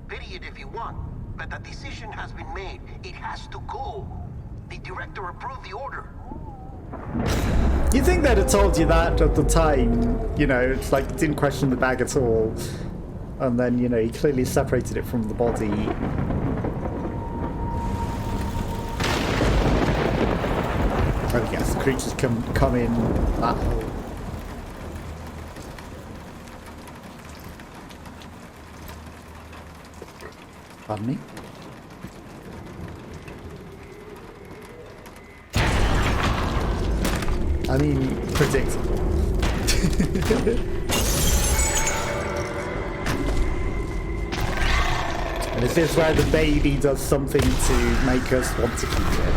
B: Pity it if you want. But the decision has been made. It has to go. The director approved the order.
A: You think they'd have told you that at the time? You know, it's like it didn't question the bag at all. And then, you know, he clearly separated it from the body. Oh yes, the creatures come in that hole. Pardon me? I mean, predictable. And is this where the baby does something to make us want to keep it?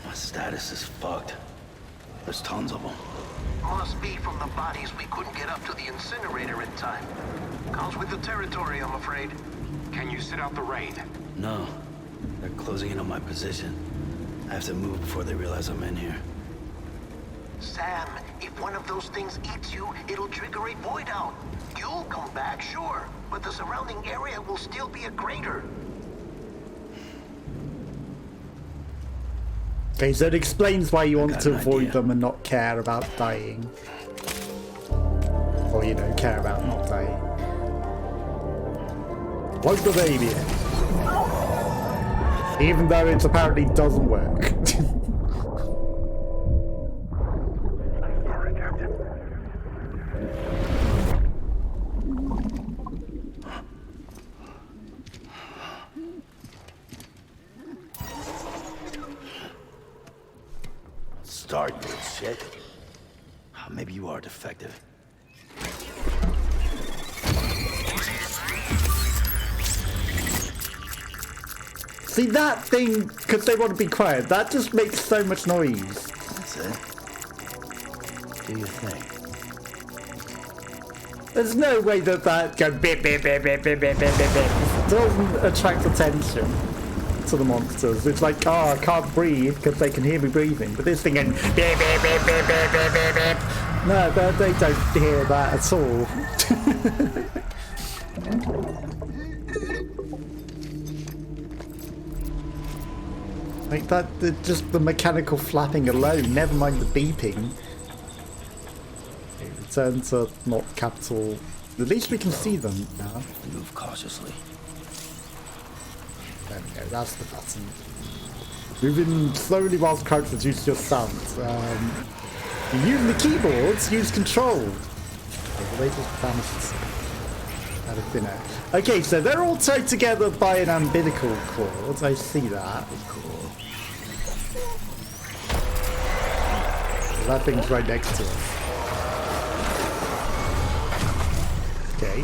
C: My status is fucked. There's tons of them.
B: Must be from the bodies we couldn't get up to the incinerator in time. Comes with the territory, I'm afraid.
H: Can you sit out the rain?
C: No. They're closing in on my position. I have to move before they realize I'm in here.
B: Sam, if one of those things eats you, it'll trigger a void out. You'll come back, sure, but the surrounding area will still be a crater.
A: Okay, so it explains why you want
C: got
A: to
C: an
A: avoid
C: idea.
A: them and not care about dying. Or, you know, care about not dying. Plug the baby in. Even though it apparently doesn't work.
C: Start, you shit. Maybe you are defective.
A: See, that thing, because they want to be quiet, that just makes so much noise.
C: That's it. Do your thing.
A: There's no way that that goes beep, beep, beep, beep, beep, beep, beep, beep, beep. Doesn't attract attention to the monsters. It's like, oh, I can't breathe because they can hear me breathing. But this thing going beep, beep, beep, beep, beep, beep, beep, beep. No, they don't hear that at all. Like that, just the mechanical flapping alone, never mind the beeping. Okay, return to not capital. At least we can see them now.
C: Move cautiously.
A: There we go, that's the button. Moving slowly whilst crouched reduces your sound. Using the keyboards, use control. Okay, they just vanished out of thin air. Okay, so they're all tied together by an umbilical cord. I see that. Cool. That thing's right next to us. Okay.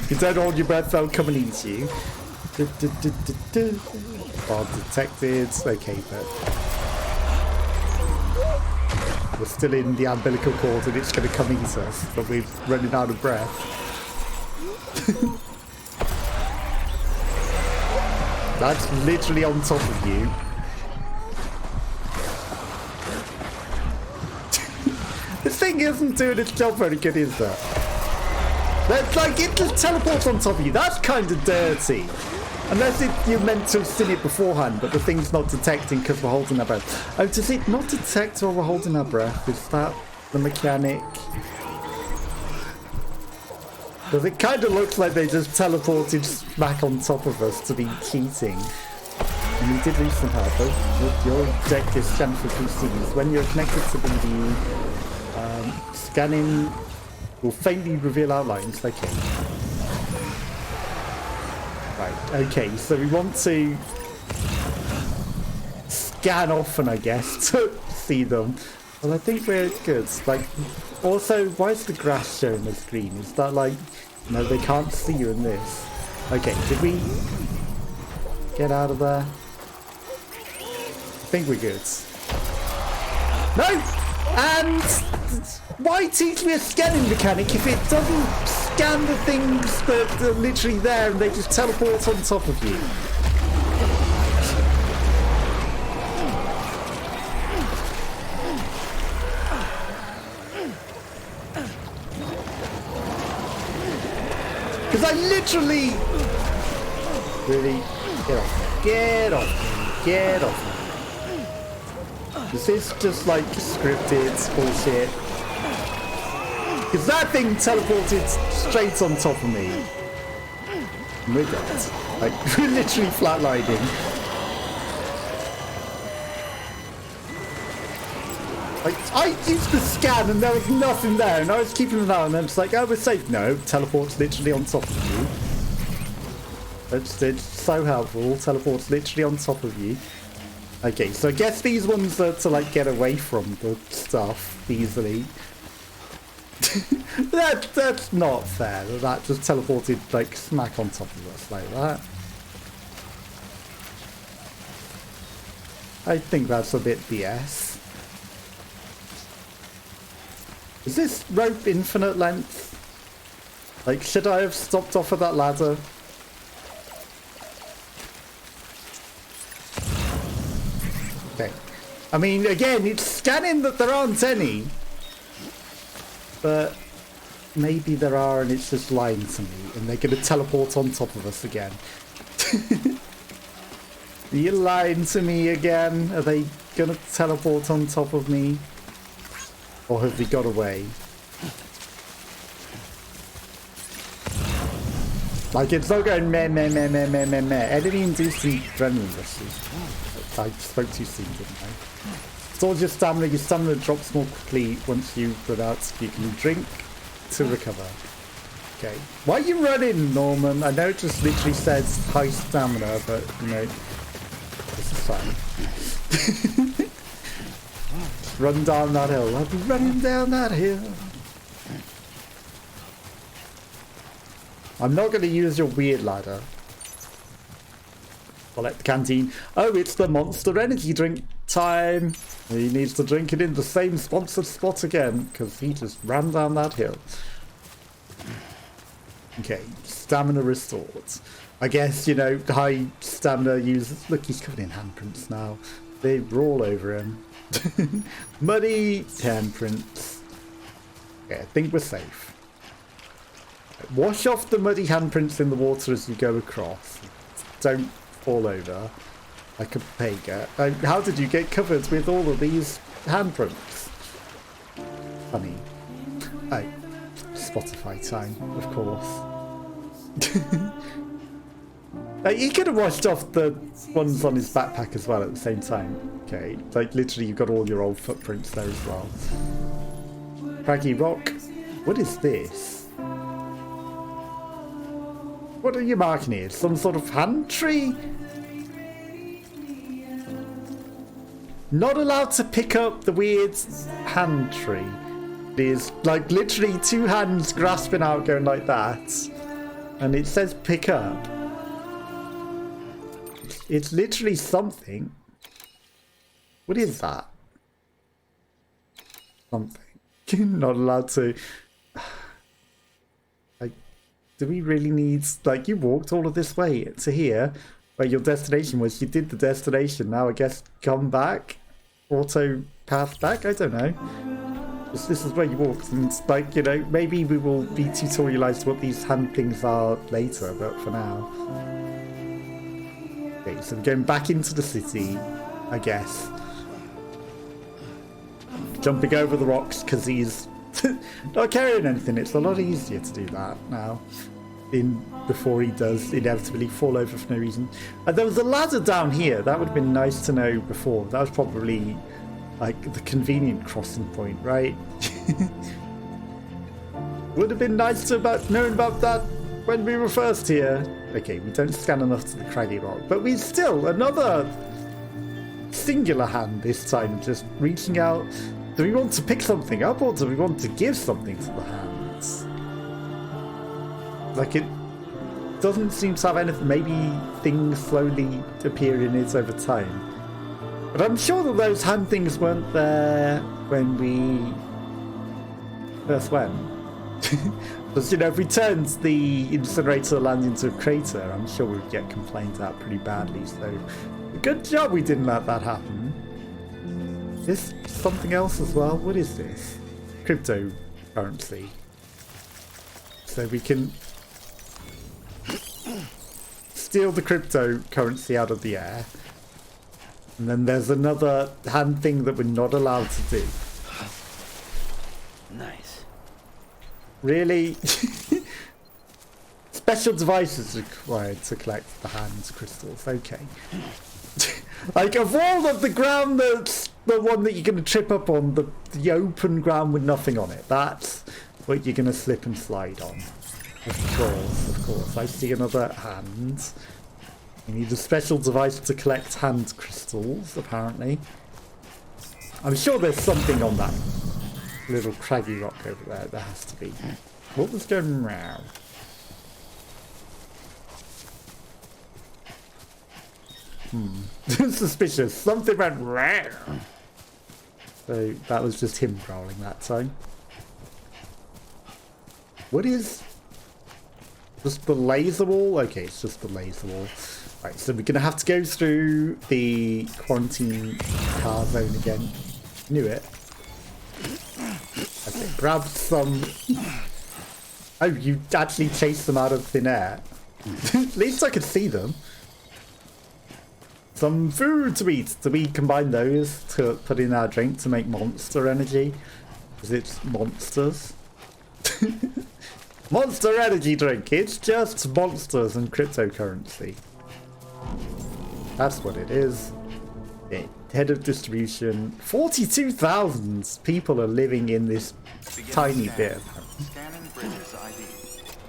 A: You don't hold your breath, they'll come and eat you. Bomb detected. Okay, but we're still in the umbilical cord and it's going to come eat us, but we're running out of breath. That's literally on top of you. This thing isn't doing its job very good, is that? That's like, it just teleports on top of you. That's kind of dirty. Unless you're meant to have seen it beforehand, but the thing's not detecting because we're holding our breath. Oh, does it not detect while we're holding our breath? Is that the mechanic? Because it kind of looks like they just teleported back on top of us to be cheating. And we did lose some health. Your objective scan for PCs. When you're connected to BDE, scanning will faintly reveal outlines. Okay. Right, okay, so we want to scan often, I guess, to see them. Well, I think we're good. Like, also, why is the grass showing as green? Is that like, no, they can't see you in this. Okay, did we get out of there? I think we're good. No! And why teach me a scanning mechanic if it doesn't scan the things that are literally there and they just teleport on top of you? Because I literally... Really? Get off me. Get off me. Get off me. Is this just like scripted bullshit? Because that thing teleported straight on top of me. And we're dead. Like, we're literally flatlining. Like, I used to scan and there was nothing there, and I was keeping an eye on them. It's like, oh, we're safe. No, teleports literally on top of you. It's so helpful. Teleports literally on top of you. Okay, so I guess these ones are to, like, get away from the stuff easily. That's not fair. That just teleported, like, smack on top of us like that. I think that's a bit BS. Is this rope infinite length? Like, should I have stopped off at that ladder? Okay. I mean, again, it's scanning that there aren't any. But maybe there are and it's just lying to me. And they're going to teleport on top of us again. Are you lying to me again? Are they going to teleport on top of me? Or have they got away? Like, it's not going meh, meh, meh, meh, meh, meh, meh. Enemy-induced adrenaline rushes. I spoke too soon, didn't I? Restores your stamina. Your stamina drops more quickly once you run out. You can drink to recover. Okay. Why are you running, Norman? I know it just literally says high stamina, but, you know, this is fine. Just run down that hill. I'll be running down that hill. I'm not going to use your weird ladder. Collect the canteen. Oh, it's the Monster Energy drink time. He needs to drink it in the same sponsored spot again, because he just ran down that hill. Okay, stamina restored. I guess, you know, high stamina users... Look, he's covered in handprints now. They're all over him. Muddy handprints. Okay, I think we're safe. Wash off the muddy handprints in the water as you go across. Don't fall over like a paga. How did you get covered with all of these handprints? Funny. Oh, Spotify time, of course. He could have washed off the ones on his backpack as well at the same time. Okay, like literally you've got all your old footprints there as well. Craggy rock. What is this? What are you marking here? Some sort of hand tree? Not allowed to pick up the weird hand tree. There's like literally two hands grasping out going like that. And it says pick up. It's literally something. What is that? Something. Not allowed to... Do we really need... Like, you walked all of this way to here, where your destination was. You did the destination. Now, I guess, come back? Auto path back? I don't know. This is where you walked. And, like, you know, maybe we will be tutorialized what these hand things are later, but for now. Okay, so we're going back into the city, I guess. Jumping over the rocks, because he's... not carrying anything. It's a lot easier to do that now before he does inevitably fall over for no reason. There was a ladder down here. That would have been nice to know before. That was probably like the convenient crossing point, right? Would have been nice to have known about that when we were first here. Okay, we don't scan enough to the craggy rock, but we still another singular hand this time, just reaching out. Do we want to pick something up, or do we want to give something to the hands? Like, it doesn't seem to have anything. Maybe things slowly appear in it over time. But I'm sure that those hand things weren't there when we first went. Because, you know, if we turned the incinerator land into a crater, I'm sure we'd get complained at pretty badly. So, good job we didn't let that happen. Is this something else as well? What is this? Cryptocurrency. So we can steal the cryptocurrency out of the air. And then there's another hand thing that we're not allowed to do.
C: Nice.
A: Really? Special devices required to collect the hand crystals. Okay. Like, of all of the ground that's the one that you're going to trip up on, the open ground with nothing on it, that's what you're going to slip and slide on. Of course. I see another hand. You need a special device to collect hand crystals, apparently. I'm sure there's something on that little craggy rock over there. There has to be. What was going round? Suspicious. Something went round. So that was just him growling that time. What is... Just the laser wall? Okay, it's just the laser wall. Right, so we're going to have to go through the quarantine car zone again. Knew it. Okay, grab some... Oh, you actually chased them out of thin air. At least I could see them. Some food to eat. Do we combine those to put in our drink to make monster energy? Is it monsters? Monster energy drink. It's just monsters and cryptocurrency. That's what it is. Okay. Head of distribution. 42,000 people are living in this tiny bit.
D: Scanning Bridges ID.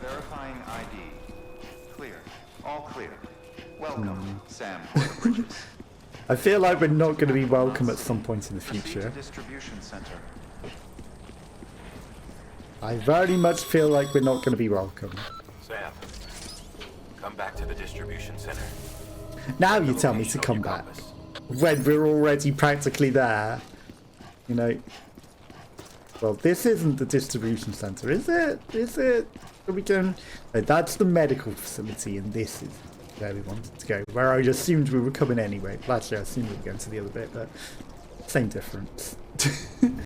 D: Verifying ID. Clear. All clear. Welcome, Sam Porter Bridges.
A: I feel like we're not going to be welcome at some point in the future.
D: Distribution center.
A: I very much feel like we're not going to be welcome.
H: Sam, come back to the distribution center.
A: Now you tell me to come back. When we're already practically there. You know. Well, this isn't the distribution center, is it? Is it? Are we going... No, that's the medical facility, and this is where we wanted to go. Where I assumed we were coming anyway. Well, actually, I assumed we were going to the other bit, but same difference.